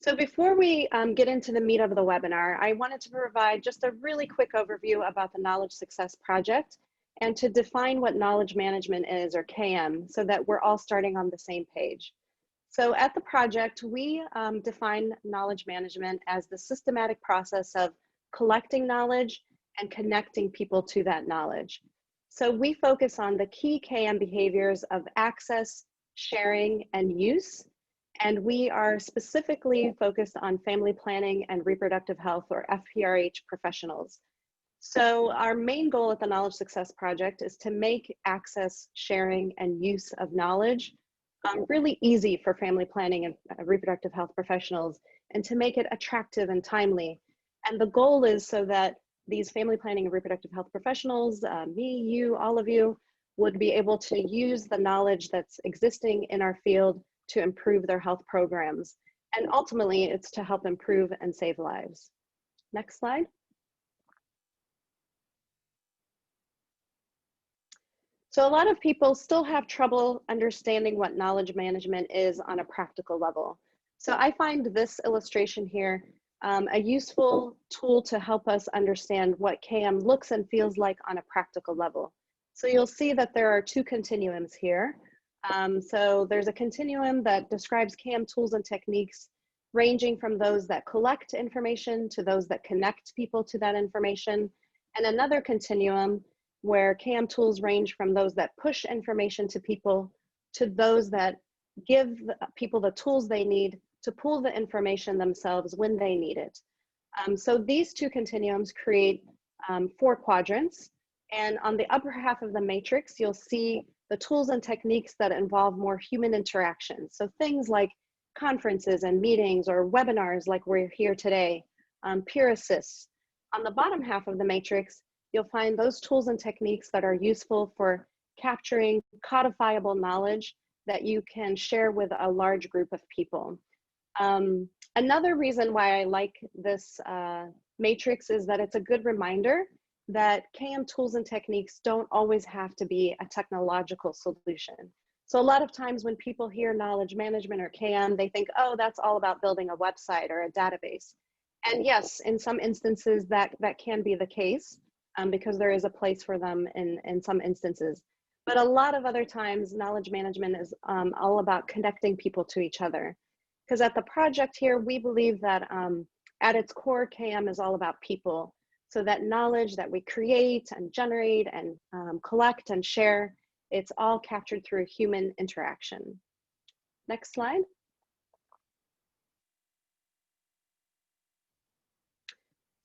So before we get into the meat of the webinar, I wanted to provide just a really quick overview about the Knowledge Success Project and to define what knowledge management is, or KM, so that we're all starting on the same page. So at the project, we define knowledge management as the systematic process of collecting knowledge and connecting people to that knowledge. So we focus on the key KM behaviors of access, sharing, and use. And we are specifically focused on family planning and reproductive health, or FPRH professionals. So our main goal at the Knowledge Success Project is to make access, sharing, and use of knowledge really easy for family planning and reproductive health professionals, and to make it attractive and timely. And the goal is so that these family planning and reproductive health professionals, me, you, all of you, would be able to use the knowledge that's existing in our field to improve their health programs. And ultimately, it's to help improve and save lives. Next slide. So a lot of people still have trouble understanding what knowledge management is on a practical level. So I find this illustration here a useful tool to help us understand what KM looks and feels like on a practical level. So you'll see that there are two continuums here. So there's a continuum that describes KM tools and techniques ranging from those that collect information to those that connect people to that information, and another continuum where KM tools range from those that push information to people to those that give people the tools they need to pull the information themselves when they need it. So these two continuums create 4 quadrants, and on the upper half of the matrix, you'll see the tools and techniques that involve more human interaction. So things like conferences and meetings or webinars like we're here today, peer assists. On the bottom half of the matrix, you'll find those tools and techniques that are useful for capturing codifiable knowledge that you can share with a large group of people. Another reason why I like this matrix is that it's a good reminder that KM tools and techniques don't always have to be a technological solution. So a lot of times when people hear knowledge management or KM, they think, oh, that's all about building a website or a database. And yes, in some instances that can be the case, because there is a place for them in some instances. But a lot of other times, knowledge management is all about connecting people to each other. Because at the project here, we believe that at its core, KM is all about people. So that knowledge that we create and generate and collect and share, it's all captured through human interaction. Next slide.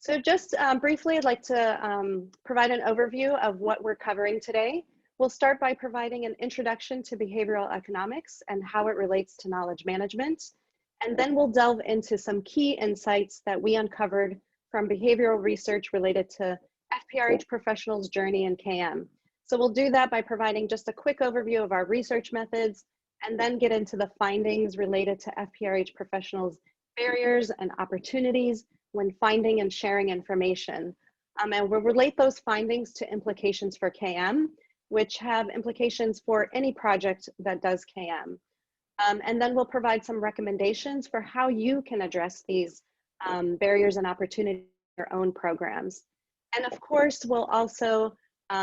So just briefly, I'd like to provide an overview of what we're covering today. We'll start by providing an introduction to behavioral economics and how it relates to knowledge management. And then we'll delve into some key insights that we uncovered from behavioral research related to FPRH professionals' journey in KM. So we'll do that by providing just a quick overview of our research methods, and then get into the findings related to FPRH professionals' barriers and opportunities when finding and sharing information. And we'll relate those findings to implications for KM, which have implications for any project that does KM. And then we'll provide some recommendations for how you can address these barriers and opportunities in your own programs. And of course, we'll also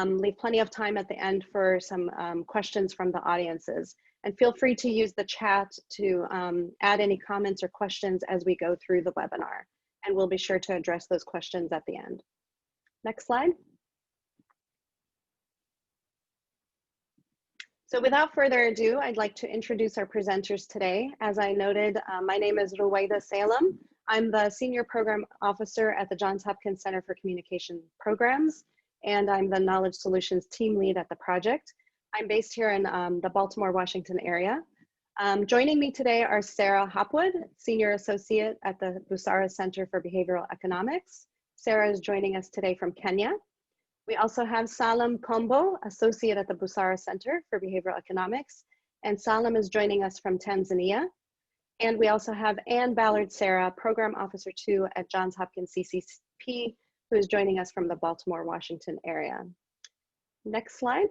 leave plenty of time at the end for some questions from the audiences. And feel free to use the chat to add any comments or questions as we go through the webinar. And we'll be sure to address those questions at the end. Next slide. So without further ado, I'd like to introduce our presenters today. As I noted, my name is Ruwaida Salem. I'm the Senior Program Officer at the Johns Hopkins Center for Communication Programs, and I'm the Knowledge Solutions Team Lead at the project. I'm based here in the Baltimore, Washington area. Joining me today are Sarah Hopwood, Senior Associate at the Busara Center for Behavioral Economics. Sarah is joining us today from Kenya. We also have Salam Kombo, Associate at the Busara Center for Behavioral Economics, and Salam is joining us from Tanzania. And we also have Ann Ballard Sarah, Program Officer 2 at Johns Hopkins CCP, who is joining us from the Baltimore, Washington area. Next slide.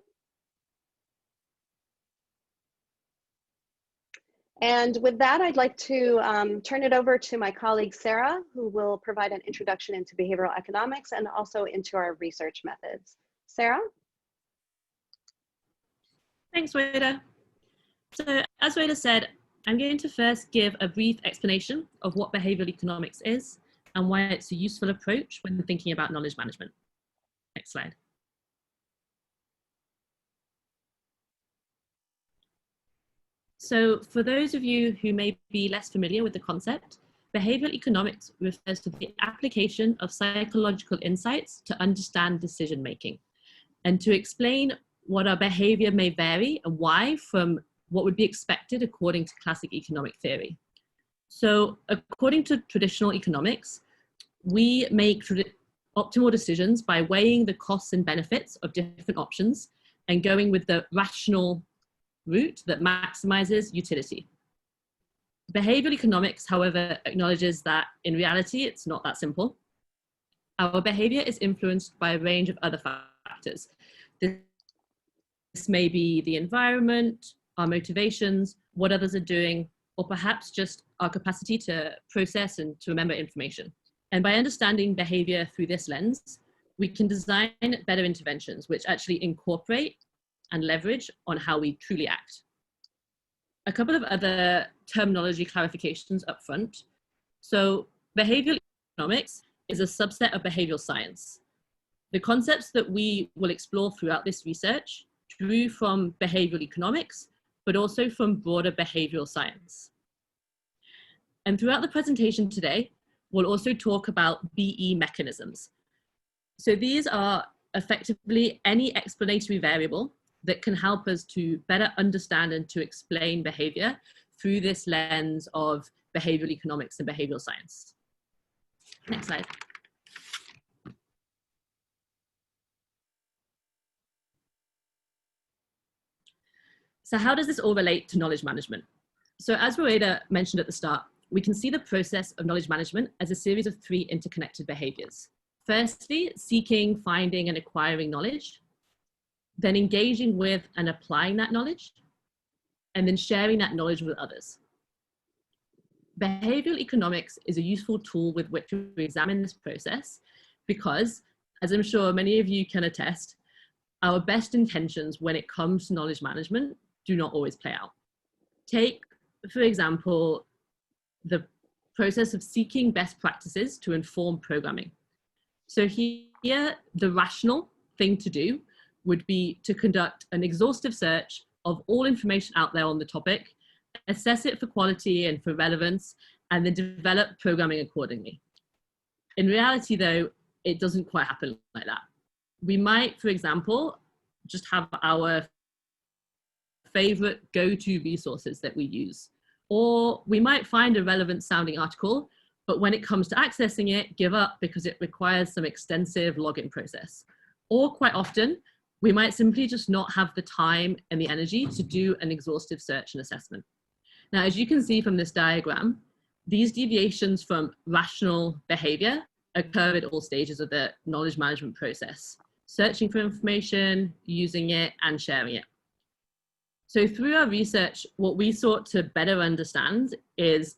And with that, I'd like to turn it over to my colleague, Sarah, who will provide an introduction into behavioral economics and also into our research methods. Sarah? Thanks, Rhoda. So as Rhoda said, I'm going to first give a brief explanation of what behavioral economics is and why it's a useful approach when thinking about knowledge management. Next slide. So for those of you who may be less familiar with the concept, behavioral economics refers to the application of psychological insights to understand decision making and to explain what our behavior may vary and why from what would be expected according to classic economic theory. So according to traditional economics, we make optimal decisions by weighing the costs and benefits of different options and going with the rational route that maximizes utility. Behavioral economics, however, acknowledges that in reality, it's not that simple. Our behavior is influenced by a range of other factors. This may be the environment, our motivations, what others are doing, or perhaps just our capacity to process and to remember information. And by understanding behavior through this lens, we can design better interventions which actually incorporate and leverage on how we truly act. A couple of other terminology clarifications up front. So behavioral economics is a subset of behavioral science. The concepts that we will explore throughout this research drew from behavioral economics, but also from broader behavioral science. And throughout the presentation today, we'll also talk about BE mechanisms. So these are effectively any explanatory variable that can help us to better understand and to explain behavior through this lens of behavioral economics and behavioral science. Next slide. So how does this all relate to knowledge management? So as Rhoda mentioned at the start, we can see the process of knowledge management as a series of 3 interconnected behaviors. Firstly, seeking, finding, and acquiring knowledge, then engaging with and applying that knowledge, and then sharing that knowledge with others. Behavioral economics is a useful tool with which to examine this process because, as I'm sure many of you can attest, our best intentions when it comes to knowledge management do not always play out. Take, for example, the process of seeking best practices to inform programming. So here, the rational thing to do would be to conduct an exhaustive search of all information out there on the topic, assess it for quality and for relevance, and then develop programming accordingly. In reality, though, it doesn't quite happen like that. We might, for example, just have our favorite go-to resources that we use. Or we might find a relevant sounding article, but when it comes to accessing it, give up because it requires some extensive login process. Or quite often, we might simply just not have the time and the energy to do an exhaustive search and assessment. Now, as you can see from this diagram, these deviations from rational behavior occur at all stages of the knowledge management process, searching for information, using it, and sharing it. So through our research, what we sought to better understand is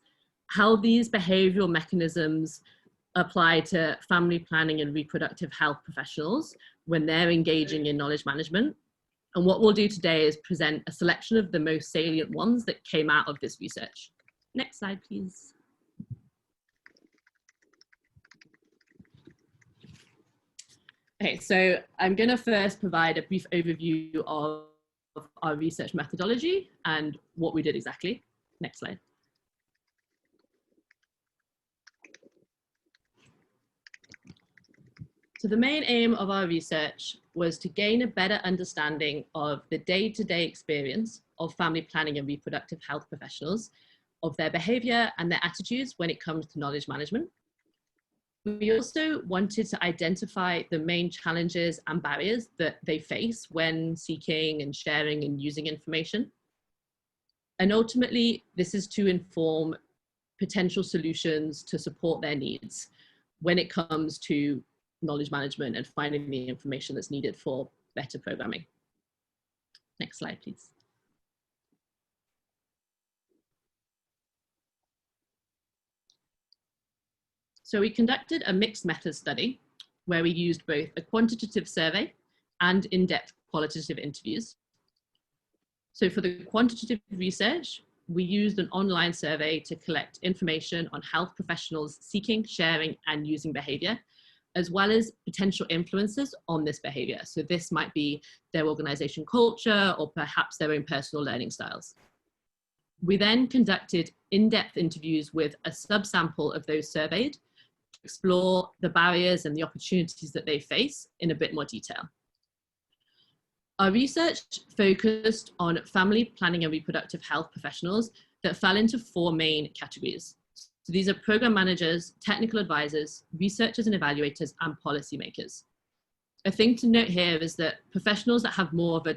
how these behavioral mechanisms apply to family planning and reproductive health professionals when they're engaging in knowledge management. And what we'll do today is present a selection of the most salient ones that came out of this research. Next slide, please. Okay, so I'm going to first provide a brief overview of our research methodology and what we did exactly. Next slide. So the main aim of our research was to gain a better understanding of the day-to-day experience of family planning and reproductive health professionals, of their behavior and their attitudes when it comes to knowledge management. We also wanted to identify the main challenges and barriers that they face when seeking and sharing and using information. And ultimately, this is to inform potential solutions to support their needs when it comes to knowledge management and finding the information that's needed for better programming. Next slide, please. So we conducted a mixed method study where we used both a quantitative survey and in-depth qualitative interviews. So for the quantitative research, we used an online survey to collect information on health professionals seeking, sharing, and using behavior, as well as potential influences on this behavior. So this might be their organization culture or perhaps their own personal learning styles. We then conducted in-depth interviews with a subsample of those surveyed to explore the barriers and the opportunities that they face in a bit more detail. Our research focused on family planning and reproductive health professionals that fell into 4 main categories. So these are program managers, technical advisors, researchers and evaluators, and policymakers. A thing to note here is that professionals that have more of a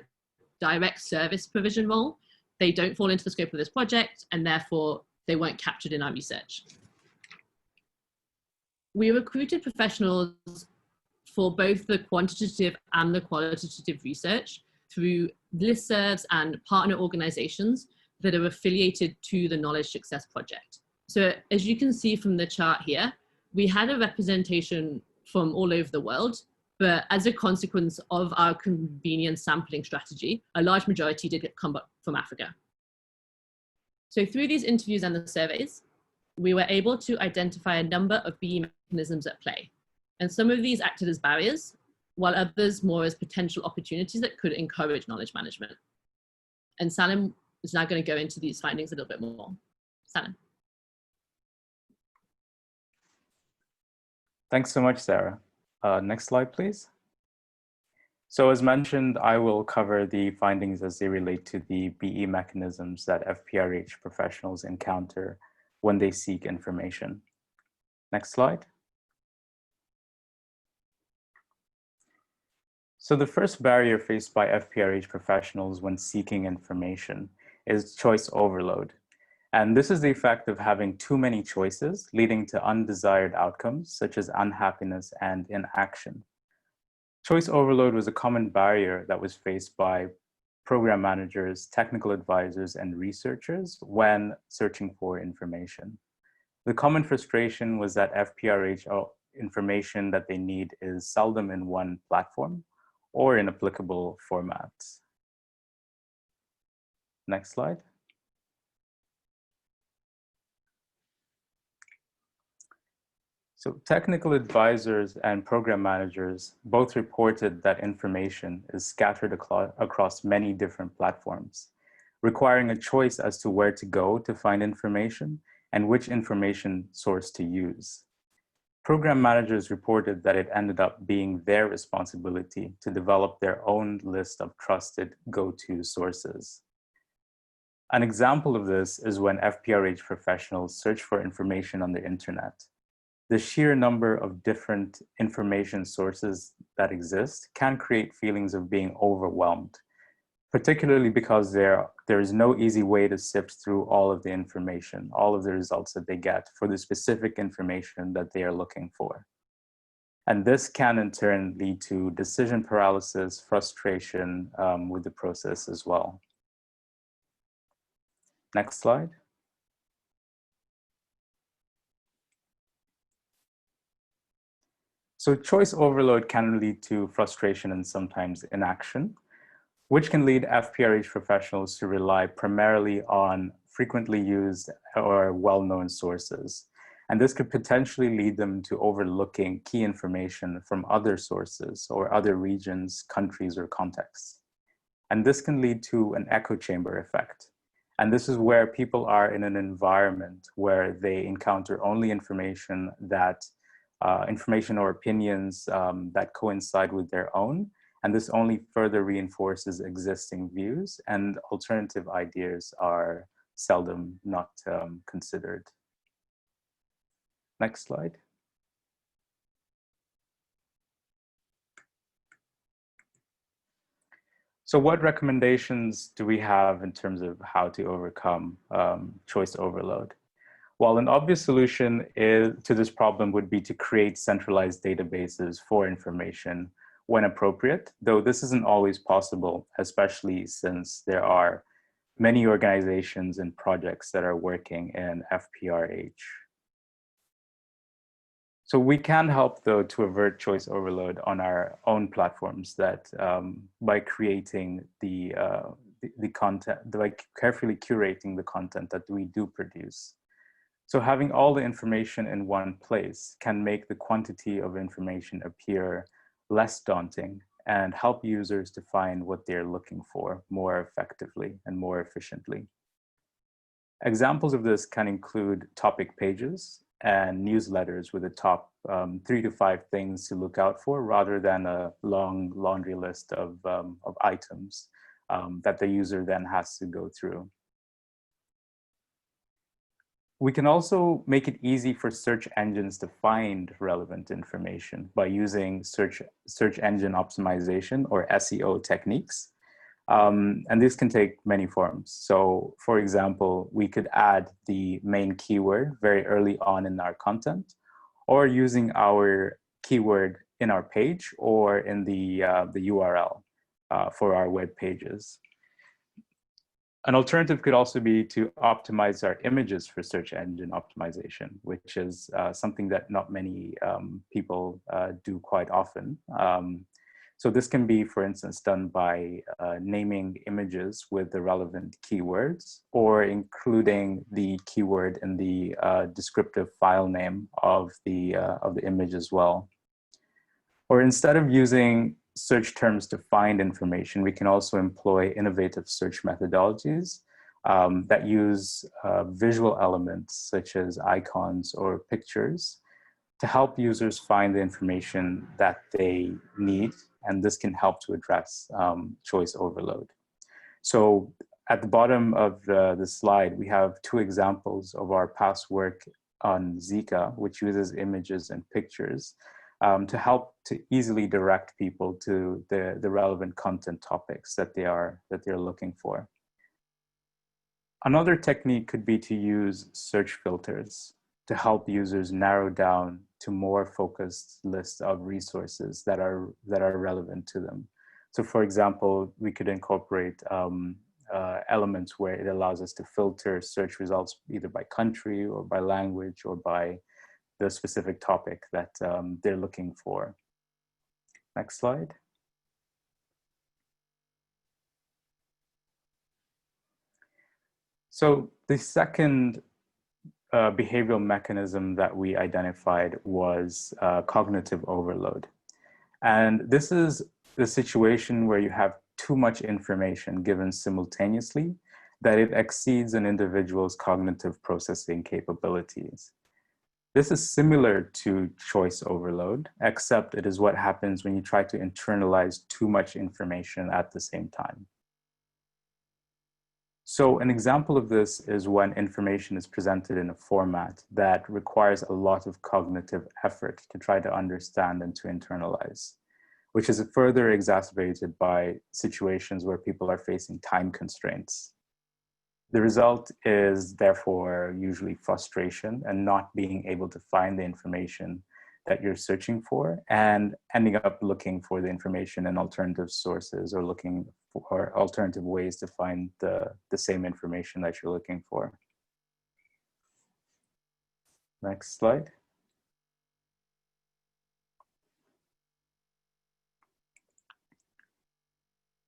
direct service provision role, they don't fall into the scope of this project, and therefore they weren't captured in our research. We recruited professionals for both the quantitative and the qualitative research through listservs and partner organizations that are affiliated to the Knowledge Success Project. So as you can see from the chart here, we had a representation from all over the world, but as a consequence of our convenient sampling strategy, a large majority did come up from Africa. So through these interviews and the surveys, we were able to identify a number of BE mechanisms at play. And some of these acted as barriers, while others more as potential opportunities that could encourage knowledge management. And Salim is now going to go into these findings a little bit more. Salim. Thanks so much, Sarah. Next slide, please. So as mentioned, I will cover the findings as they relate to the BE mechanisms that FPRH professionals encounter when they seek information. Next slide. So the first barrier faced by FPRH professionals when seeking information is choice overload. And this is the effect of having too many choices, leading to undesired outcomes such as unhappiness and inaction. Choice overload was a common barrier that was faced by program managers, technical advisors, and researchers when searching for information. The common frustration was that FPRH information that they need is seldom in one platform or in applicable formats. Next slide. So technical advisors and program managers both reported that information is scattered across many different platforms, requiring a choice as to where to go to find information and which information source to use. Program managers reported that it ended up being their responsibility to develop their own list of trusted go-to sources. An example of this is when FPRH professionals search for information on the internet. The sheer number of different information sources that exist can create feelings of being overwhelmed, particularly because there is no easy way to sift through all of the information, all of the results that they get for the specific information that they are looking for. And this can in turn lead to decision paralysis, frustration with the process as well. Next slide. So choice overload can lead to frustration and sometimes inaction, which can lead FPRH professionals to rely primarily on frequently used or well-known sources. And this could potentially lead them to overlooking key information from other sources or other regions, countries, or contexts. And this can lead to an echo chamber effect. And this is where people are in an environment where they encounter only information or opinions that coincide with their own. And this only further reinforces existing views, and alternative ideas are seldom not considered. Next slide. So what recommendations do we have in terms of how to overcome choice overload? Well, an obvious solution to this problem would be to create centralized databases for information when appropriate, though this isn't always possible, especially since there are many organizations and projects that are working in FPRH. So we can help, though, to avert choice overload on our own platforms that by creating the content, like carefully curating the content that we do produce. So having all the information in one place can make the quantity of information appear less daunting and help users to find what they're looking for more effectively and more efficiently. Examples of this can include topic pages and newsletters with the top 3 to 5 things to look out for, rather than a long laundry list of items that the user then has to go through. We can also make it easy for search engines to find relevant information by using search engine optimization, or SEO, techniques. And this can take many forms. So for example, we could add the main keyword very early on in our content, or using our keyword in our page or in the URL for our web pages. An alternative could also be to optimize our images for search engine optimization, which is something that not many people do quite often. So this can be, for instance, done by naming images with the relevant keywords, or including the keyword in the descriptive file name of the image as well. Or instead of using search terms to find information, we can also employ innovative search methodologies that use visual elements such as icons or pictures to help users find the information that they need, and this can help to address choice overload. So at the bottom of the slide, we have 2 examples of our past work on Zika, which uses images and pictures to help to easily direct people to the relevant content topics that they're looking for. Another technique could be to use search filters to help users narrow down to more focused lists of resources that are relevant to them. So for example, we could incorporate elements where it allows us to filter search results either by country or by language or by the specific topic that they're looking for. Next slide. So the second behavioral mechanism that we identified was cognitive overload. And this is the situation where you have too much information given simultaneously that it exceeds an individual's cognitive processing capabilities. This is similar to choice overload, except it is what happens when you try to internalize too much information at the same time. So an example of this is when information is presented in a format that requires a lot of cognitive effort to try to understand and to internalize, which is further exacerbated by situations where people are facing time constraints. The result is therefore usually frustration and not being able to find the information that you're searching for, and ending up looking for the information in alternative sources or looking for alternative ways to find the same information that you're looking for. Next slide.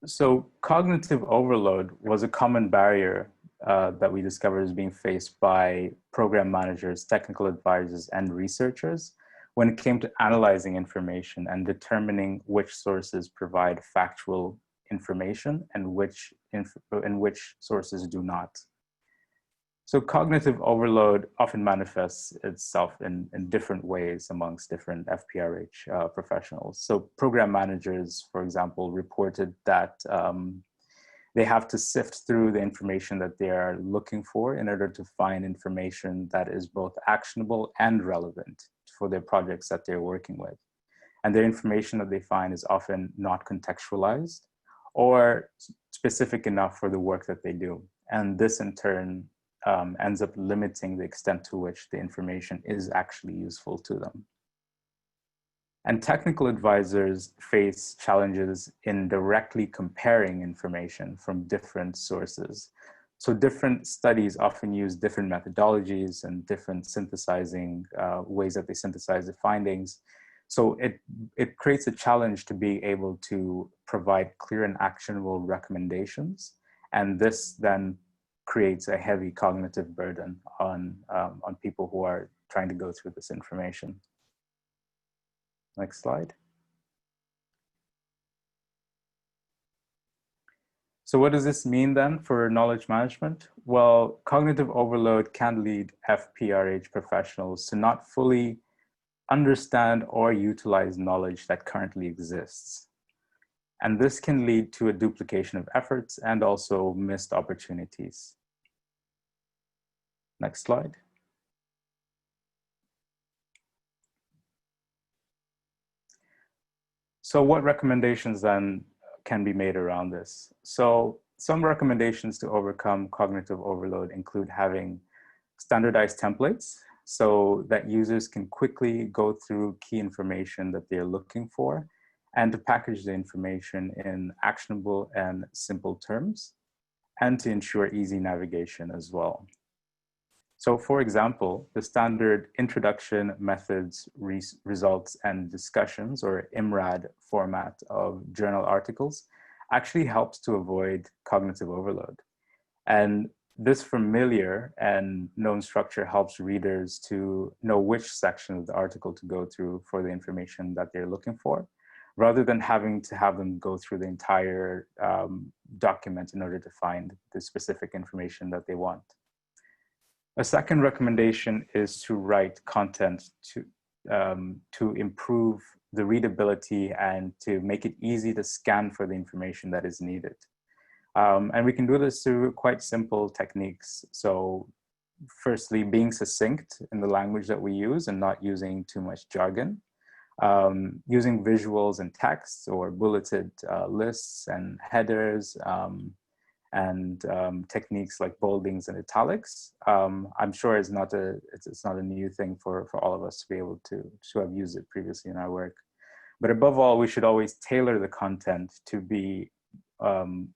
So cognitive overload was a common barrier that we discovered is being faced by program managers, technical advisors, and researchers when it came to analyzing information and determining which sources provide factual information and which sources do not. So cognitive overload often manifests itself in different ways amongst different FPRH professionals. So program managers, for example, reported that they have to sift through the information that they are looking for in order to find information that is both actionable and relevant for their projects that they're working with. And the information that they find is often not contextualized or specific enough for the work that they do. And this in turn ends up limiting the extent to which the information is actually useful to them. And technical advisors face challenges in directly comparing information from different sources. So different studies often use different methodologies and different synthesizing ways that they synthesize the findings. So it creates a challenge to be able to provide clear and actionable recommendations. And this then creates a heavy cognitive burden on people who are trying to go through this information. Next slide. So what does this mean then for knowledge management? Well, cognitive overload can lead FPRH professionals to not fully understand or utilize knowledge that currently exists. And this can lead to a duplication of efforts and also missed opportunities. Next slide. So what recommendations then can be made around this? So some recommendations to overcome cognitive overload include having standardized templates so that users can quickly go through key information that they're looking for, and to package the information in actionable and simple terms, and to ensure easy navigation as well. So for example, the standard introduction, methods, results, and discussions, or IMRAD format of journal articles actually helps to avoid cognitive overload. And this familiar and known structure helps readers to know which section of the article to go through for the information that they're looking for, rather than having to have them go through the entire document in order to find the specific information that they want. A second recommendation is to write content to improve the readability and to make it easy to scan for the information that is needed. And we can do this through quite simple techniques. So firstly, being succinct in the language that we use and not using too much jargon. Using visuals and text or bulleted lists and headers, and techniques like boldings and italics. I'm sure it's not a new thing for all of us to be able to have used it previously in our work. But above all, we should always tailor the content to be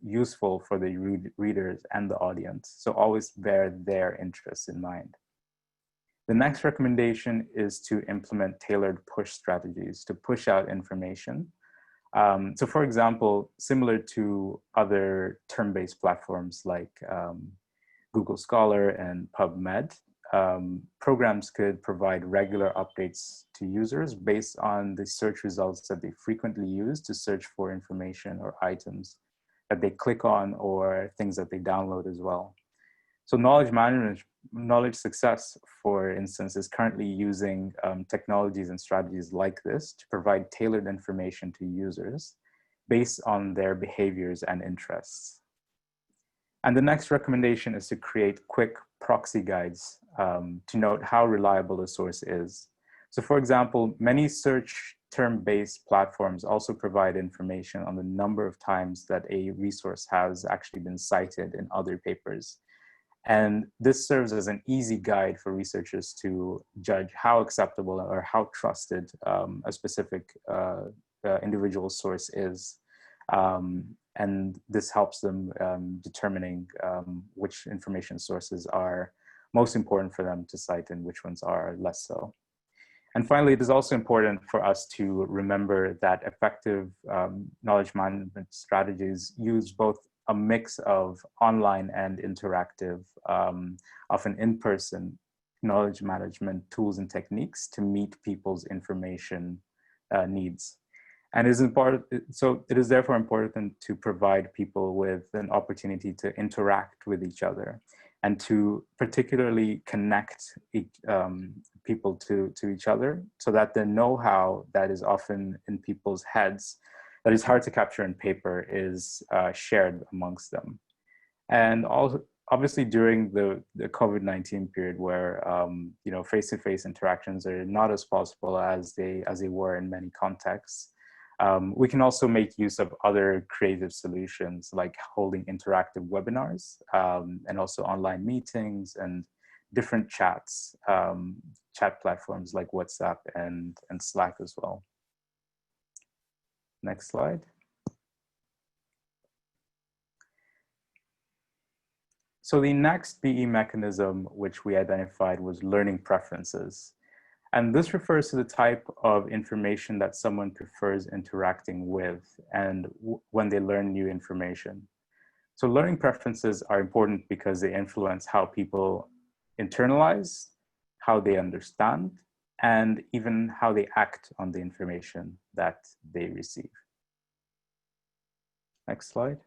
useful for the readers and the audience. So always bear their interests in mind. The next recommendation is to implement tailored push strategies to push out information. So for example, similar to other term-based platforms like Google Scholar and PubMed, programs could provide regular updates to users based on the search results that they frequently use to search for information or items that they click on or things that they download as well. So knowledge management, knowledge success, for instance, is currently using technologies and strategies like this to provide tailored information to users based on their behaviors and interests. And the next recommendation is to create quick proxy guides to note how reliable a source is. So for example, many search term-based platforms also provide information on the number of times that a resource has actually been cited in other papers. And this serves as an easy guide for researchers to judge how acceptable or how trusted a specific individual source is. And this helps them determining which information sources are most important for them to cite and which ones are less so. And finally, it is also important for us to remember that effective knowledge management strategies use both a mix of online and interactive, often in-person knowledge management tools and techniques to meet people's information needs. And it is therefore important to provide people with an opportunity to interact with each other and to particularly connect people to each other, so that the know-how that is often in people's heads that is hard to capture in paper is shared amongst them. And also, obviously during the COVID-19 period where face-to-face interactions are not as possible as they were in many contexts, we can also make use of other creative solutions like holding interactive webinars and also online meetings and different chats, chat platforms like WhatsApp and Slack as well. Next slide. So the next BE mechanism which we identified was learning preferences. And this refers to the type of information that someone prefers interacting with and when they learn new information. So learning preferences are important because they influence how people internalize, how they understand, and even how they act on the information that they receive. Next slide.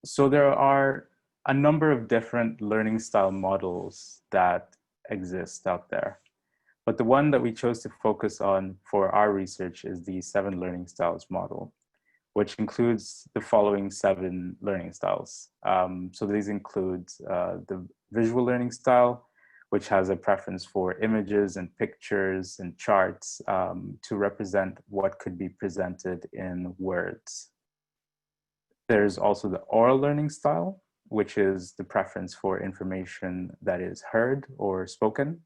So there are a number of different learning style models that exist out there. But the one that we chose to focus on for our research is the 7 learning styles model, which includes the following 7 learning styles. So these include the visual learning style, which has a preference for images and pictures and charts to represent what could be presented in words. There's also the oral learning style, which is the preference for information that is heard or spoken.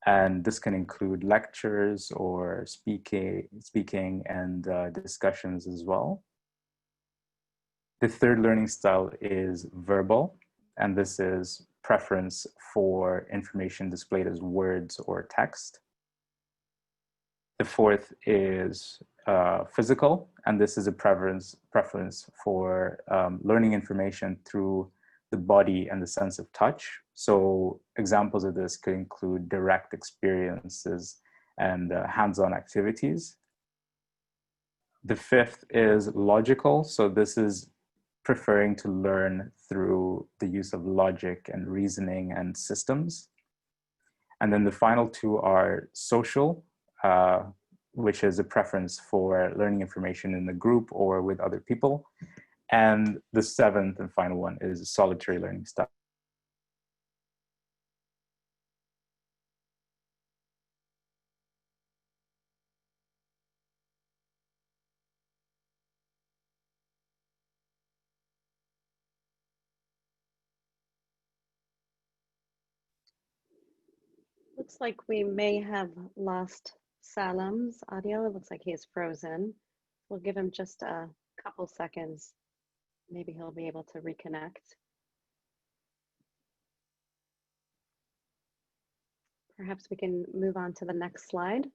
And this can include lectures or speaking and discussions as well. The third learning style is verbal, and this is preference for information displayed as words or text. The fourth is physical, and this is a preference for learning information through the body and the sense of touch. So examples of this could include direct experiences and hands-on activities. The fifth is logical. So this is preferring to learn through the use of logic and reasoning and systems. And then the final 2 are social, which is a preference for learning information in a group or with other people. And the 7th and final one is solitary learning style. Looks like we may have lost Salam's audio. It looks like he is frozen. We'll give him just a couple seconds. Maybe he'll be able to reconnect. Perhaps we can move on to the next slide.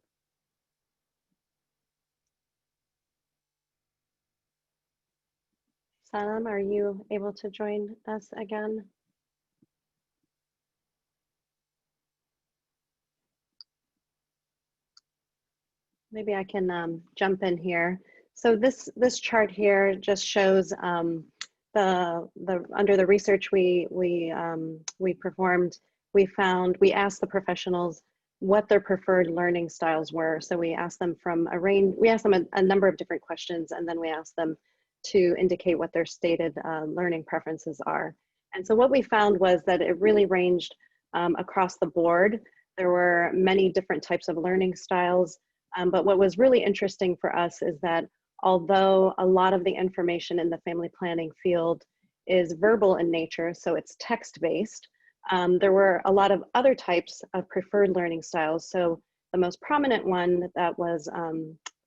Salam, are you able to join us again? Maybe I can jump in here. So this chart here just shows under the research we performed, we asked the professionals what their preferred learning styles were. So we asked them a number of different questions, and then we asked them to indicate what their stated learning preferences are. And so what we found was that it really ranged across the board. There were many different types of learning styles. But what was really interesting for us is that although a lot of the information in the family planning field is verbal in nature, so it's text-based, there were a lot of other types of preferred learning styles. So the most prominent one that was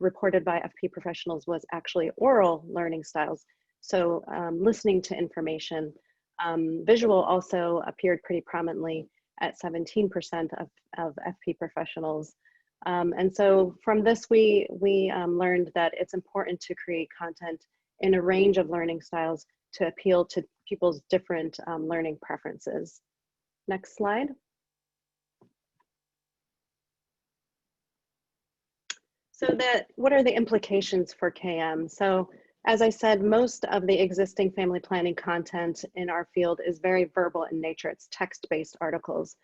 reported by FP professionals was actually oral learning styles. So listening to information. Visual also appeared pretty prominently at 17% of FP professionals. And so from this, we learned that it's important to create content in a range of learning styles to appeal to people's different learning preferences. Next slide. So what are the implications for KM? So as I said, most of the existing family planning content in our field is very verbal in nature. It's text-based articles.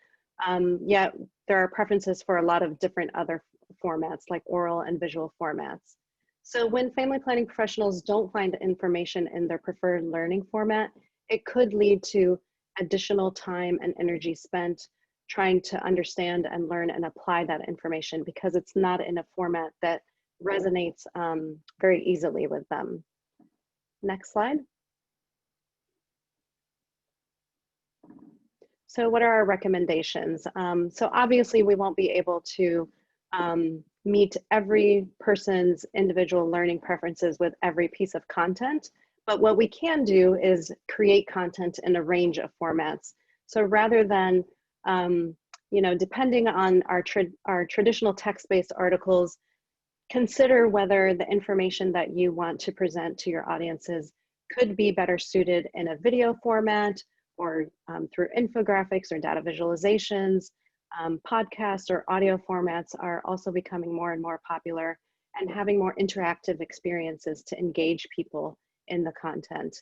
Yet there are preferences for a lot of different other formats like oral and visual formats. So when family planning professionals don't find information in their preferred learning format, it could lead to additional time and energy spent trying to understand and learn and apply that information because it's not in a format that resonates very easily with them. Next slide. So what are our recommendations? So obviously we won't be able to meet every person's individual learning preferences with every piece of content. But what we can do is create content in a range of formats. So rather than, depending on our traditional text-based articles, consider whether the information that you want to present to your audiences could be better suited in a video format or through infographics or data visualizations. Podcasts or audio formats are also becoming more and more popular and having more interactive experiences to engage people in the content.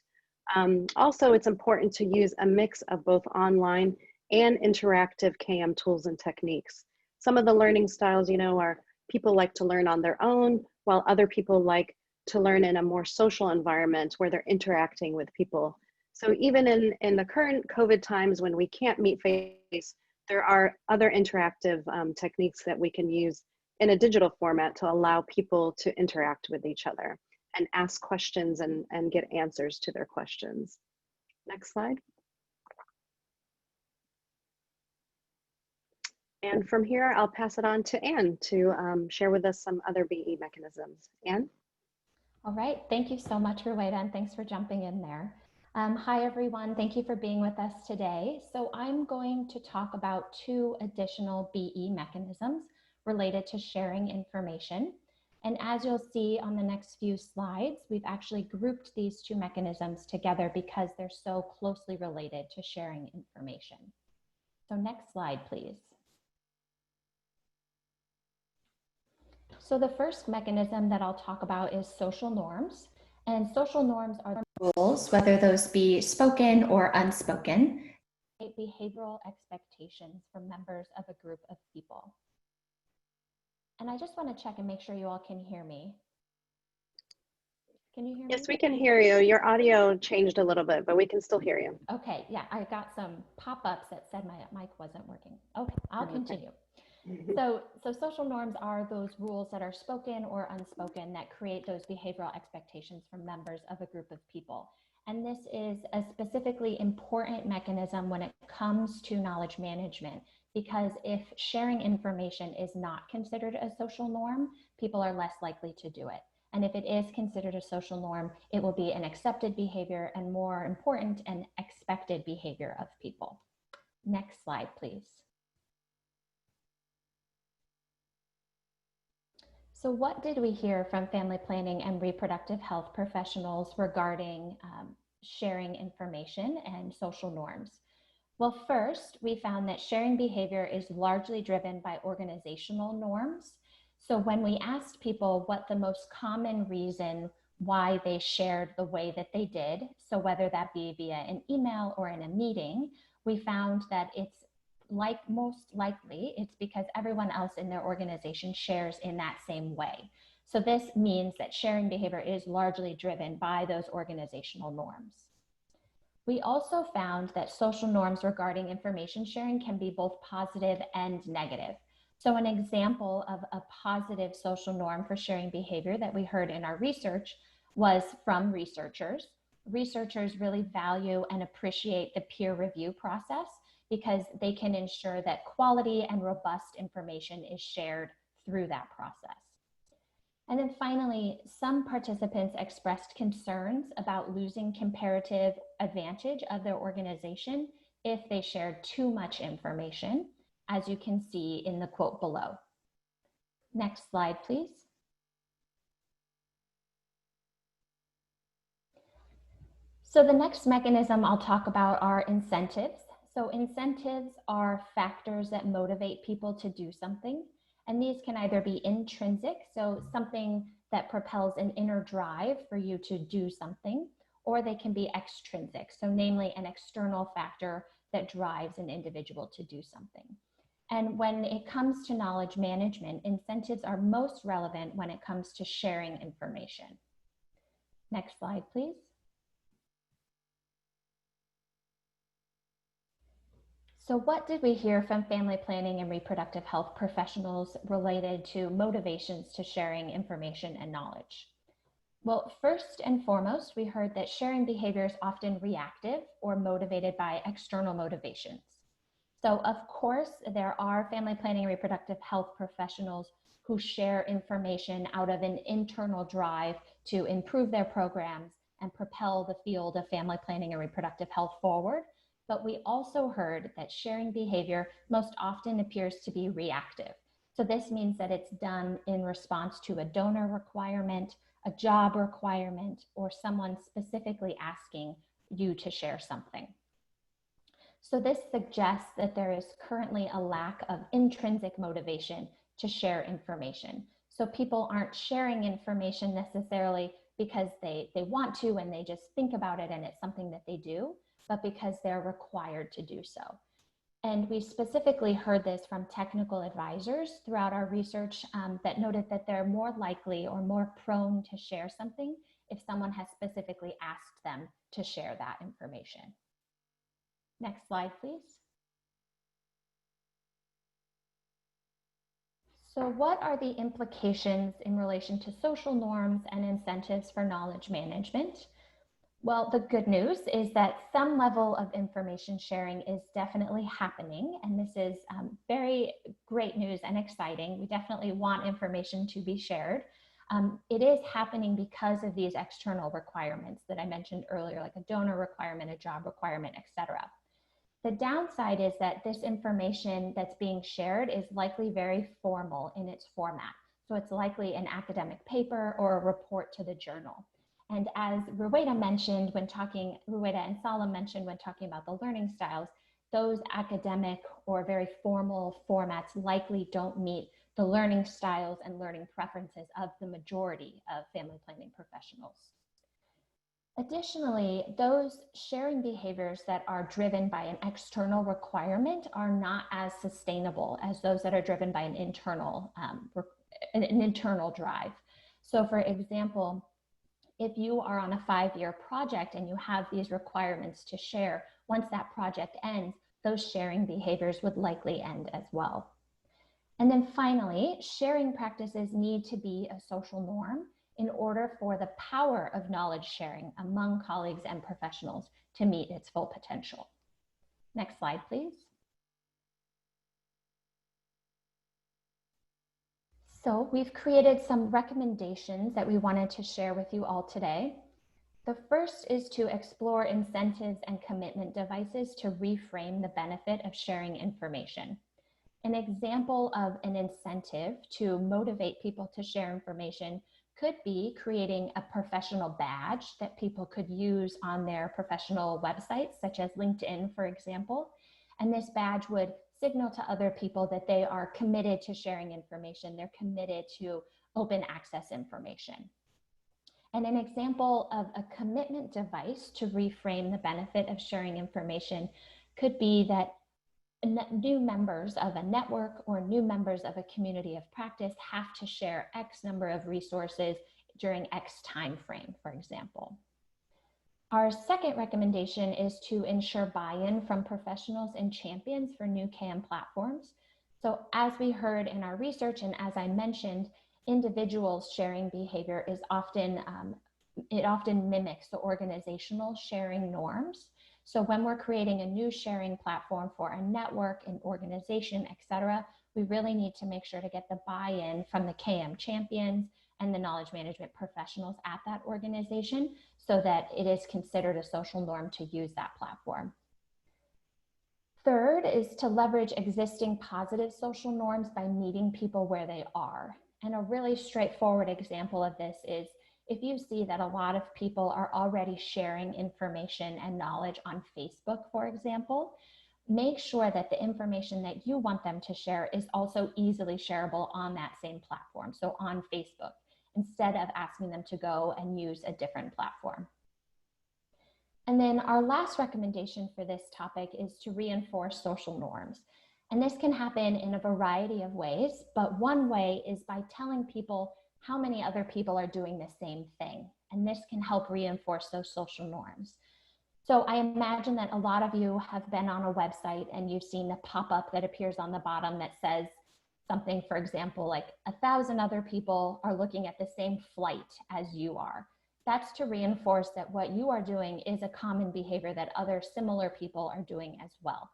Also, it's important to use a mix of both online and interactive KM tools and techniques. Some of the learning styles, are people like to learn on their own, while other people like to learn in a more social environment where they're interacting with people. So even in the current COVID times when we can't meet face, there are other interactive techniques that we can use in a digital format to allow people to interact with each other and ask questions and get answers to their questions. Next slide. And from here, I'll pass it on to Anne to share with us some other BE mechanisms. Anne? All right, thank you so much, Ruwaida, and thanks for jumping in there. Hi, everyone. Thank you for being with us today. So I'm going to talk about 2 additional BE mechanisms related to sharing information. And as you'll see on the next few slides, we've actually grouped these 2 mechanisms together because they're so closely related to sharing information. So next slide, please. So the first mechanism that I'll talk about is social norms. And social norms are rules, whether those be spoken or unspoken, behavioral expectations for members of a group of people. And I just want to check and make sure you all can hear me. Can you hear me? Yes, we can hear you. Your audio changed a little bit, but we can still hear you. Okay, yeah, I got some pop-ups that said my mic wasn't working. Okay, I'll continue. So social norms are those rules that are spoken or unspoken that create those behavioral expectations from members of a group of people. And this is a specifically important mechanism when it comes to knowledge management, because if sharing information is not considered a social norm, people are less likely to do it. And if it is considered a social norm, it will be an accepted behavior and, more important, an expected behavior of people. Next slide, please. So what did we hear from family planning and reproductive health professionals regarding sharing information and social norms? Well, first, we found that sharing behavior is largely driven by organizational norms. So when we asked people what the most common reason why they shared the way that they did, so whether that be via an email or in a meeting, we found that it's most likely it's because everyone else in their organization shares in that same way. So this means that sharing behavior is largely driven by those organizational norms. We also found that social norms regarding information sharing can be both positive and negative. So an example of a positive social norm for sharing behavior that we heard in our research was from researchers. Researchers really value and appreciate the peer review process because they can ensure that quality and robust information is shared through that process. And then finally, some participants expressed concerns about losing comparative advantage of their organization if they shared too much information, as you can see in the quote below. Next slide, please. So the next mechanism I'll talk about are incentives. So incentives are factors that motivate people to do something. And these can either be intrinsic, so something that propels an inner drive for you to do something, or they can be extrinsic, so namely an external factor that drives an individual to do something. And when it comes to knowledge management, incentives are most relevant when it comes to sharing information. Next slide, please. So what did we hear from family planning and reproductive health professionals related to motivations to sharing information and knowledge? Well, first and foremost, we heard that sharing behavior is often reactive or motivated by external motivations. So of course, there are family planning and reproductive health professionals who share information out of an internal drive to improve their programs and propel the field of family planning and reproductive health forward. But we also heard that sharing behavior most often appears to be reactive. So this means that it's done in response to a donor requirement, a job requirement, or someone specifically asking you to share something. So this suggests that there is currently a lack of intrinsic motivation to share information. So people aren't sharing information necessarily because they want to and they just think about it and it's something that they do, but because they're required to do so. And we specifically heard this from technical advisors throughout our research that noted that they're more likely or more prone to share something if someone has specifically asked them to share that information. Next slide, please. So what are the implications in relation to social norms and incentives for knowledge management? Well, the good news is that some level of information sharing is definitely happening, and this is very great news and exciting. We definitely want information to be shared. It is happening because of these external requirements that I mentioned earlier, like a donor requirement, a job requirement, etc. The downside is that this information that's being shared is likely very formal in its format. So it's likely an academic paper or a report to the journal. And as Ruweda and Salam mentioned when talking about the learning styles, those academic or very formal formats likely don't meet the learning styles and learning preferences of the majority of family planning professionals. Additionally, those sharing behaviors that are driven by an external requirement are not as sustainable as those that are driven by an internal drive. So for example, if you are on a 5-year project and you have these requirements to share, once that project ends, those sharing behaviors would likely end as well. And then finally, sharing practices need to be a social norm in order for the power of knowledge sharing among colleagues and professionals to meet its full potential. Next slide, please. So we've created some recommendations that we wanted to share with you all today. The first is to explore incentives and commitment devices to reframe the benefit of sharing information. An example of an incentive to motivate people to share information could be creating a professional badge that people could use on their professional websites, such as LinkedIn, for example. And this badge would signal to other people that they are committed to sharing information. They're committed to open access information. And an example of a commitment device to reframe the benefit of sharing information could be that new members of a network or new members of a community of practice have to share X number of resources during X time frame, for example. Our second recommendation is to ensure buy-in from professionals and champions for new CAM platforms. So as we heard in our research, and as I mentioned, individuals sharing behavior is often, it often mimics the organizational sharing norms. So when we're creating a new sharing platform for a network, an organization, etc., we really need to make sure to get the buy-in from the KM champions and the knowledge management professionals at that organization so that it is considered a social norm to use that platform. Third is to leverage existing positive social norms by meeting people where they are. And a really straightforward example of this is if you see that a lot of people are already sharing information and knowledge on Facebook, for example, make sure that the information that you want them to share is also easily shareable on that same platform, so on Facebook, instead of asking them to go and use a different platform. And then our last recommendation for this topic is to reinforce social norms. And this can happen in a variety of ways, but one way is by telling people how many other people are doing the same thing. And this can help reinforce those social norms. So I imagine that a lot of you have been on a website and you've seen the pop-up that appears on the bottom that says something, for example, like 1,000 other people are looking at the same flight as you are. That's to reinforce that what you are doing is a common behavior that other similar people are doing as well.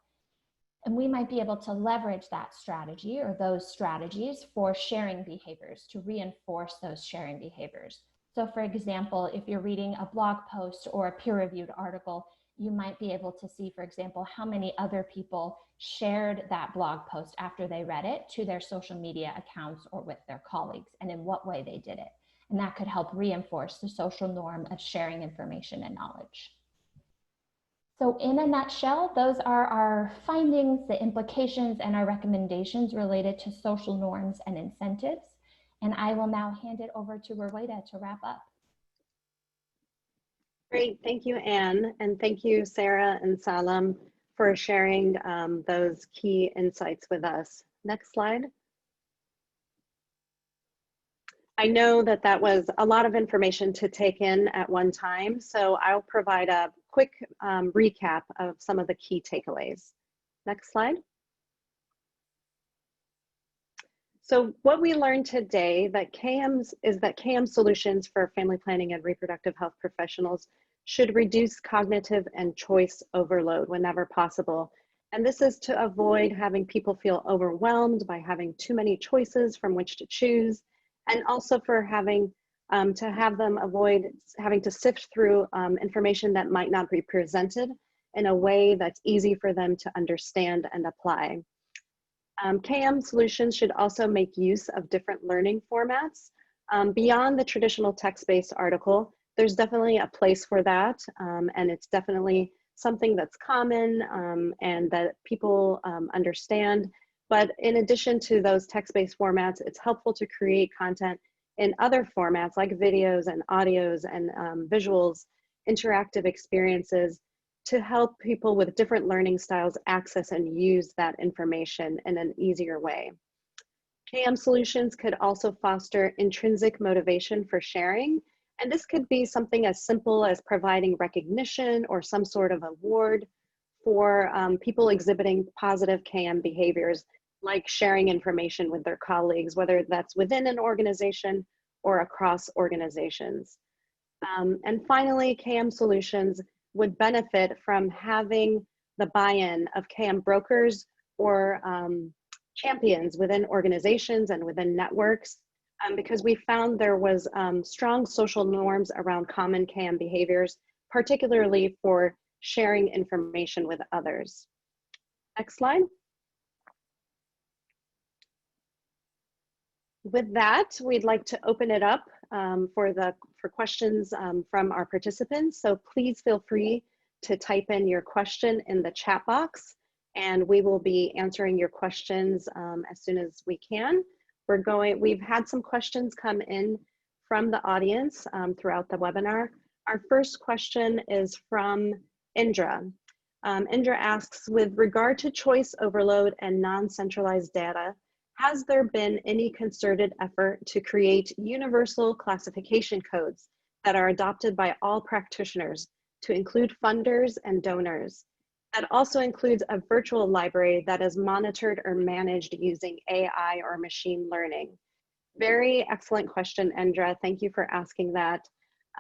And we might be able to leverage that strategy or those strategies for sharing behaviors, to reinforce those sharing behaviors. So for example, if you're reading a blog post or a peer-reviewed article, you might be able to see, for example, how many other people shared that blog post after they read it to their social media accounts or with their colleagues, and in what way they did it. And that could help reinforce the social norm of sharing information and knowledge. So in a nutshell, those are our findings, the implications, and our recommendations related to social norms and incentives. And I will now hand it over to Rowena to wrap up. Great, thank you, Anne, and thank you, Sarah and Salam, for sharing those key insights with us. Next slide. I know that that was a lot of information to take in at one time, so I'll provide a quick recap of some of the key takeaways. Next slide. So what we learned today is that KM solutions for family planning and reproductive health professionals should reduce cognitive and choice overload whenever possible. And this is to avoid having people feel overwhelmed by having too many choices from which to choose, and also for having to have them avoid having to sift through information that might not be presented in a way that's easy for them to understand and apply. KM solutions should also make use of different learning formats. Beyond the traditional text-based article, there's definitely a place for that, and it's definitely something that's common and that people understand. But in addition to those text-based formats, it's helpful to create content in other formats like videos and audios and visuals, interactive experiences, to help people with different learning styles access and use that information in an easier way. KM solutions could also foster intrinsic motivation for sharing, and this could be something as simple as providing recognition or some sort of award for people exhibiting positive KM behaviors, like sharing information with their colleagues, whether that's within an organization or across organizations. And finally, KM solutions would benefit from having the buy-in of KM brokers or champions within organizations and within networks, because we found there was strong social norms around common KM behaviors, particularly for sharing information with others. Next slide. With that, we'd like to open it up for questions from our participants. So please feel free to type in your question in the chat box, and we will be answering your questions as soon as we can. We've had some questions come in from the audience throughout the webinar. Our first question is from Indra. Indra asks, with regard to choice overload and non-centralized data, has there been any concerted effort to create universal classification codes that are adopted by all practitioners to include funders and donors? That also includes a virtual library that is monitored or managed using AI or machine learning. Very excellent question, Indra. Thank you for asking that.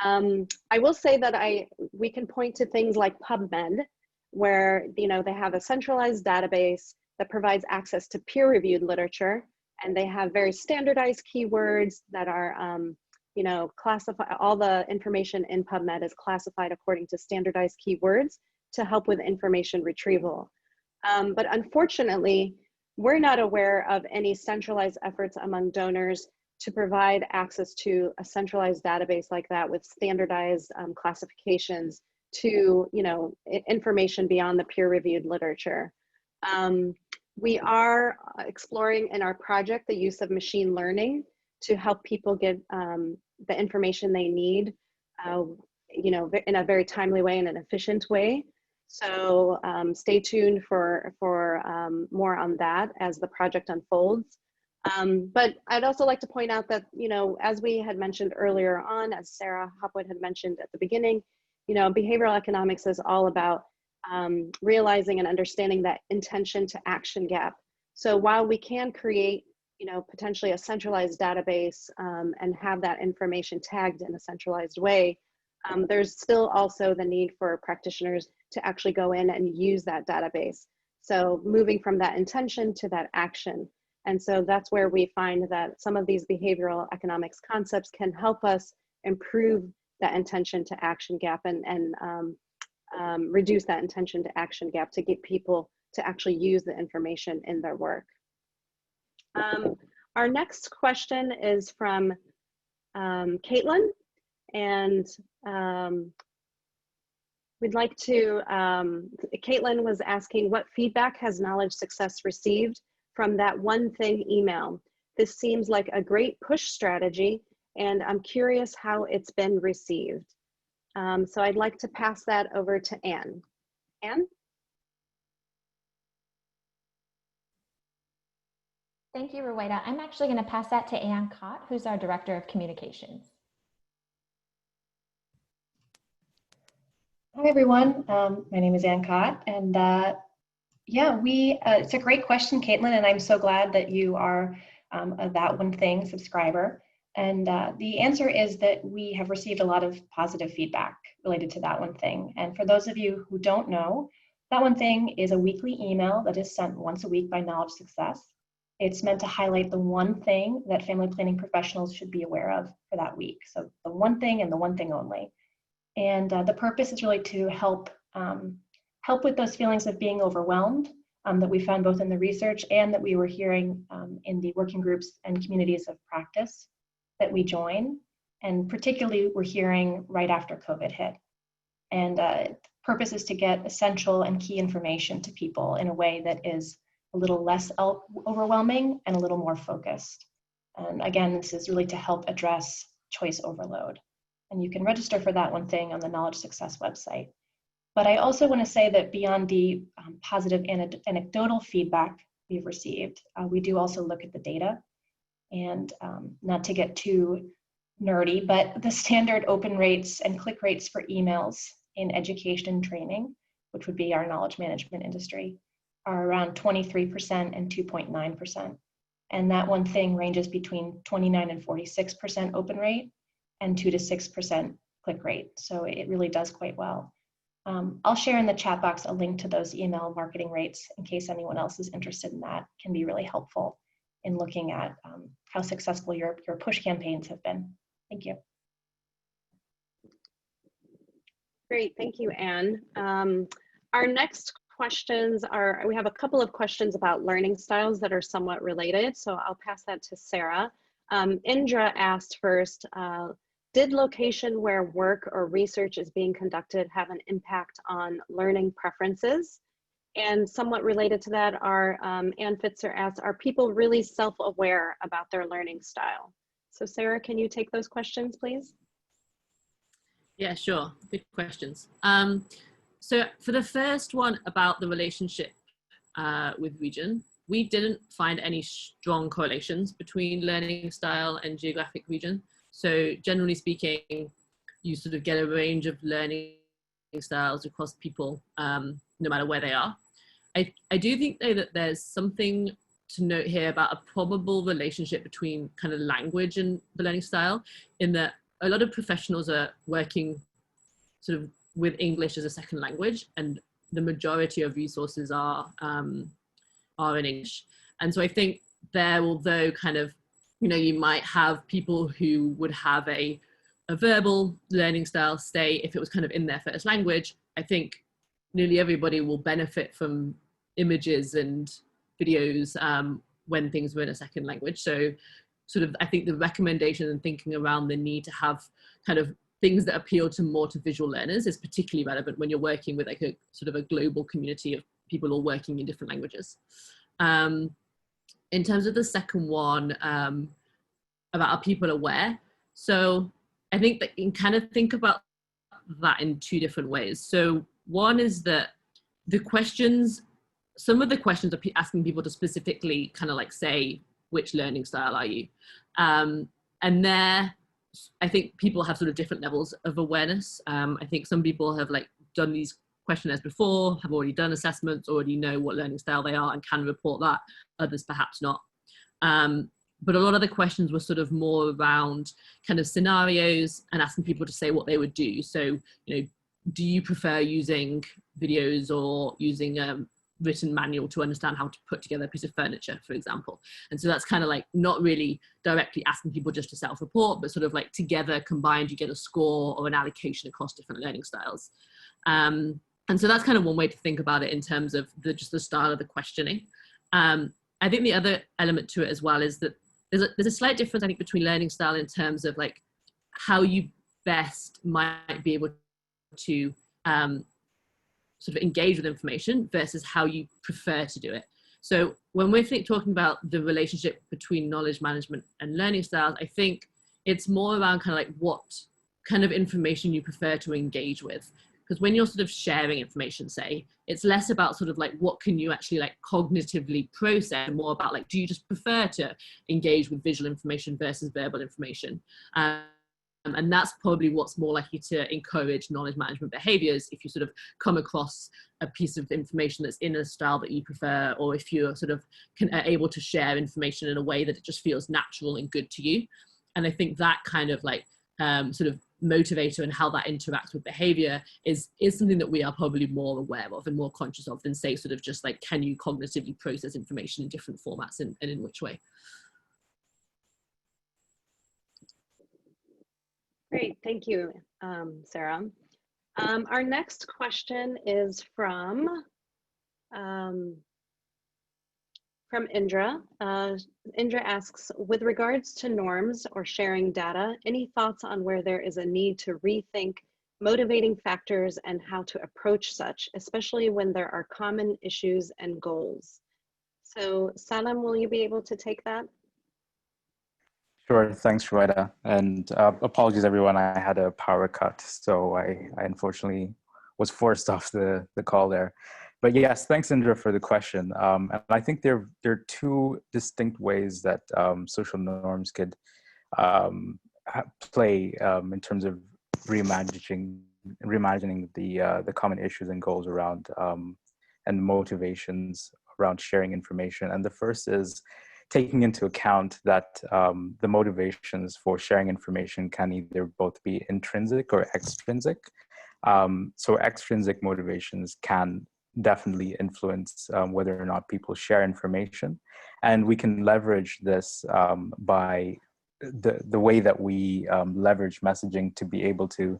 I will say that we can point to things like PubMed, where they have a centralized database that provides access to peer-reviewed literature, and they have very standardized keywords that are, all the information in PubMed is classified according to standardized keywords to help with information retrieval. But unfortunately, we're not aware of any centralized efforts among donors to provide access to a centralized database like that with standardized classifications to information beyond the peer-reviewed literature. We are exploring in our project the use of machine learning to help people get the information they need, in a very timely way and an efficient way. So stay tuned for more on that as the project unfolds. But I'd also like to point out that, as we had mentioned earlier on, as Sarah Hopwood had mentioned at the beginning, behavioral economics is all about realizing and understanding that intention to action gap. So while we can create, potentially a centralized database and have that information tagged in a centralized way, there's still also the need for practitioners to actually go in and use that database. So moving from that intention to that action. And so that's where we find that some of these behavioral economics concepts can help us improve that intention to action gap and reduce that intention to action gap to get people to actually use the information in their work. Our next question is from Caitlin, and we'd like to, Caitlin was asking, what feedback has Knowledge Success received from that one thing email? This seems like a great push strategy, and I'm curious how it's been received. So I'd like to pass that over to Anne. Anne? Thank you, Rowena. I'm actually going to pass that to Ann Cott, who's our Director of Communications. Hi, everyone. My name is Ann Cott, and yeah, it's a great question, Caitlin, and I'm so glad that you are a That One Thing subscriber. And the answer is that we have received a lot of positive feedback related to That One Thing. And for those of you who don't know, That One Thing is a weekly email that is sent once a week by Knowledge Success. It's meant to highlight the one thing that family planning professionals should be aware of for that week. So the one thing and the one thing only. And the purpose is really to help with those feelings of being overwhelmed that we found both in the research and that we were hearing in the working groups and communities of practice that we join. And particularly we're hearing right after COVID hit. And purpose is to get essential and key information to people in a way that is a little less overwhelming and a little more focused. And again, this is really to help address choice overload. And you can register for That One Thing on the Knowledge Success website. But I also want to say that beyond the positive anecdotal feedback we've received, we do also look at the data. And not to get too nerdy, but the standard open rates and click rates for emails in education and training, which would be our knowledge management industry, are around 23% and 2.9%. And That One Thing ranges between 29 and 46% open rate and 2 to 6% click rate. So it really does quite well. I'll share in the chat box a link to those email marketing rates in case anyone else is interested in that. Can be really helpful in looking at how successful your push campaigns have been. Thank you. Great, thank you, Anne. Our next questions are, we have a couple of questions about learning styles that are somewhat related, so I'll pass that to Sarah. Indra asked first, did location where work or research is being conducted have an impact on learning preferences? And somewhat related to that, Ann Fitzer asked, are people really self-aware about their learning style? So Sarah, can you take those questions, please? Yeah, sure. Good questions. So for the first one about the relationship with region, we didn't find any strong correlations between learning style and geographic region. So generally speaking, you sort of get a range of learning styles across people, no matter where they are. I do think though that there's something to note here about a probable relationship between kind of language and the learning style, in that a lot of professionals are working sort of with English as a second language, and the majority of resources are in English. And so I think there, although kind of, you know, you might have people who would have a verbal learning style stay if it was kind of in their first language, I think nearly everybody will benefit from images and videos when things were in a second language. So sort of, I think the recommendation and thinking around the need to have kind of things that appeal to more to visual learners is particularly relevant when you're working with like a sort of a global community of people all working in different languages. In terms of the second one, about are people aware? So I think that you can kind of think about that in two different ways. So one is that the questions, some of the questions are asking people to specifically kind of like say, which learning style are you? And there, I think people have sort of different levels of awareness. I think some people have like done these questionnaires before, have already done assessments, already know what learning style they are and can report that, others perhaps not. But a lot of the questions were sort of more around kind of scenarios and asking people to say what they would do. So, you know, do you prefer using videos or using written manual to understand how to put together a piece of furniture, for example. And so that's kind of like not really directly asking people just to self-report, but sort of like together combined, you get a score or an allocation across different learning styles. And so that's kind of one way to think about it in terms of just the style of the questioning. I think the other element to it as well is that there's a slight difference, I think, between learning style in terms of like how you best might be able to sort of engage with information versus how you prefer to do it. So when we're talking about the relationship between knowledge management and learning styles, I think it's more around kind of like what kind of information you prefer to engage with. Because when you're sort of sharing information, say, it's less about sort of like what can you actually like cognitively process, and more about like, do you just prefer to engage with visual information versus verbal information? And that's probably what's more likely to encourage knowledge management behaviors if you sort of come across a piece of information that's in a style that you prefer, or if you're sort of able to share information in a way that it just feels natural and good to you. And I think that kind of like sort of motivator and how that interacts with behavior is something that we are probably more aware of and more conscious of than, say, sort of just like, can you cognitively process information in different formats and in which way? Great, thank you, Sarah. Our next question is from Indra. Indra asks, with regards to norms or sharing data, any thoughts on where there is a need to rethink motivating factors and how to approach such, especially when there are common issues and goals? So Salam, will you be able to take that? Sure, thanks, Shweta. And apologies, everyone. I had a power cut, so I unfortunately was forced off the call there. But yes, thanks, Indra, for the question. And I think there are two distinct ways that social norms could play in terms of reimagining the common issues and goals around and motivations around sharing information. And the first is taking into account that the motivations for sharing information can either both be intrinsic or extrinsic. So extrinsic motivations can definitely influence whether or not people share information. And we can leverage this by the way that we leverage messaging to be able to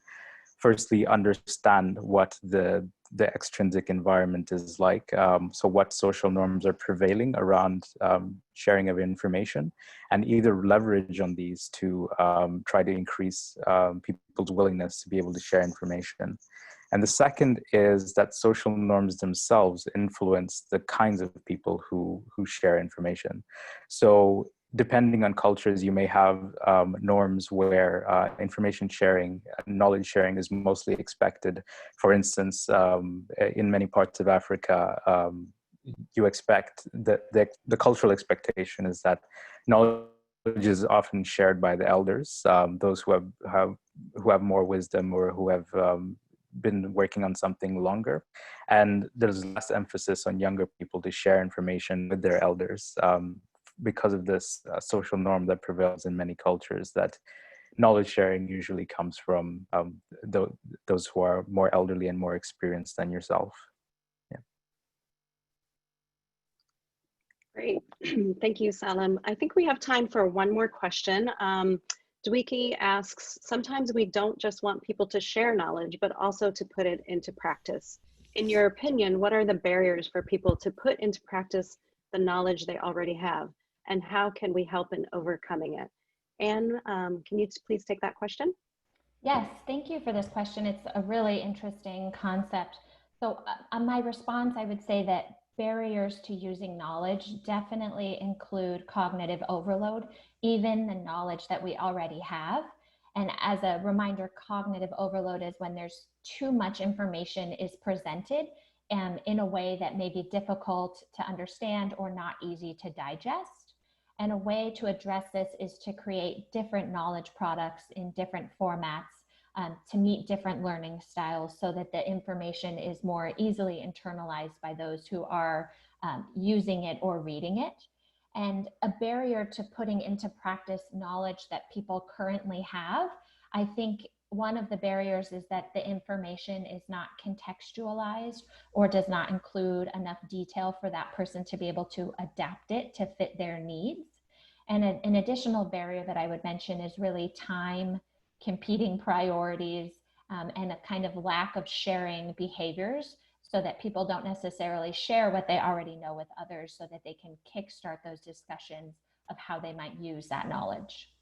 firstly understand what the extrinsic environment is like. So what social norms are prevailing around sharing of information, and either leverage on these to try to increase people's willingness to be able to share information. And the second is that social norms themselves influence the kinds of people who share information. So depending on cultures, you may have norms where information sharing, knowledge sharing is mostly expected. For instance, in many parts of Africa, you expect that the cultural expectation is that knowledge is often shared by the elders, those who have more wisdom or who have been working on something longer. And there's less emphasis on younger people to share information with their elders. Because of this social norm that prevails in many cultures, that knowledge sharing usually comes from those who are more elderly and more experienced than yourself. Yeah. Great, thank you, Salam. I think we have time for one more question. Dwiki asks, sometimes we don't just want people to share knowledge, but also to put it into practice. In your opinion, what are the barriers for people to put into practice the knowledge they already have? And how can we help in overcoming it? Anne, can you please take that question? Yes, thank you for this question. It's a really interesting concept. So on my response, I would say that barriers to using knowledge definitely include cognitive overload, even the knowledge that we already have. And as a reminder, cognitive overload is when there's too much information is presented in a way that may be difficult to understand or not easy to digest. And a way to address this is to create different knowledge products in different formats to meet different learning styles so that the information is more easily internalized by those who are using it or reading it. And a barrier to putting into practice knowledge that people currently have, I think, one of the barriers is that the information is not contextualized or does not include enough detail for that person to be able to adapt it to fit their needs. And an additional barrier that I would mention is really time, competing priorities, and a kind of lack of sharing behaviors, so that people don't necessarily share what they already know with others, so that they can kickstart those discussions of how they might use that knowledge.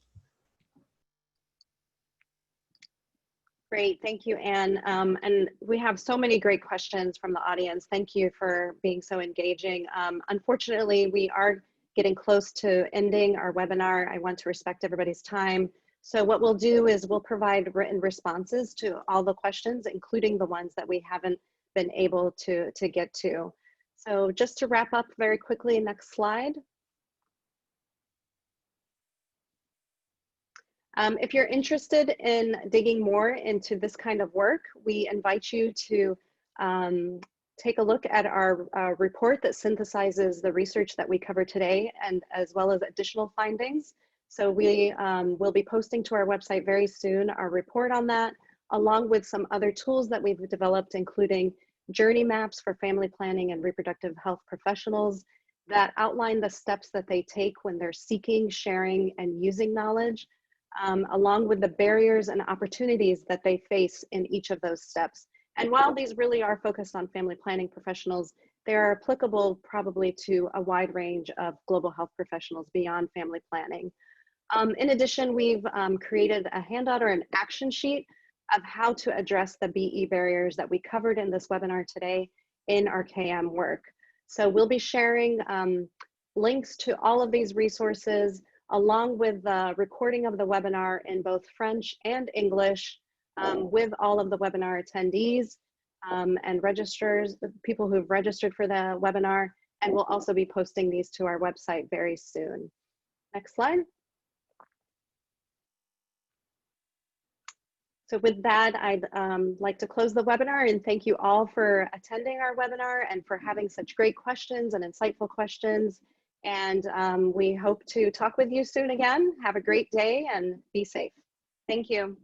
Great, thank you, Anne. And we have so many great questions from the audience. Thank you for being so engaging. Unfortunately, we are getting close to ending our webinar. I want to respect everybody's time. So what we'll do is we'll provide written responses to all the questions, including the ones that we haven't been able to get to. So just to wrap up very quickly, next slide. If you're interested in digging more into this kind of work, we invite you to take a look at our report that synthesizes the research that we covered today, and as well as additional findings. So we will be posting to our website very soon our report on that, along with some other tools that we've developed, including journey maps for family planning and reproductive health professionals that outline the steps that they take when they're seeking, sharing, and using knowledge, along with the barriers and opportunities that they face in each of those steps. And while these really are focused on family planning professionals, they are applicable probably to a wide range of global health professionals beyond family planning. In addition, we've created a handout or an action sheet of how to address the BE barriers that we covered in this webinar today in our KM work. So we'll be sharing links to all of these resources, along with the recording of the webinar in both French and English, with all of the webinar attendees and registrars, the people who've registered for the webinar, and we'll also be posting these to our website very soon. Next slide. So with that, I'd like to close the webinar and thank you all for attending our webinar and for having such great questions and insightful questions. And we hope to talk with you soon again. Have a great day and be safe. Thank you.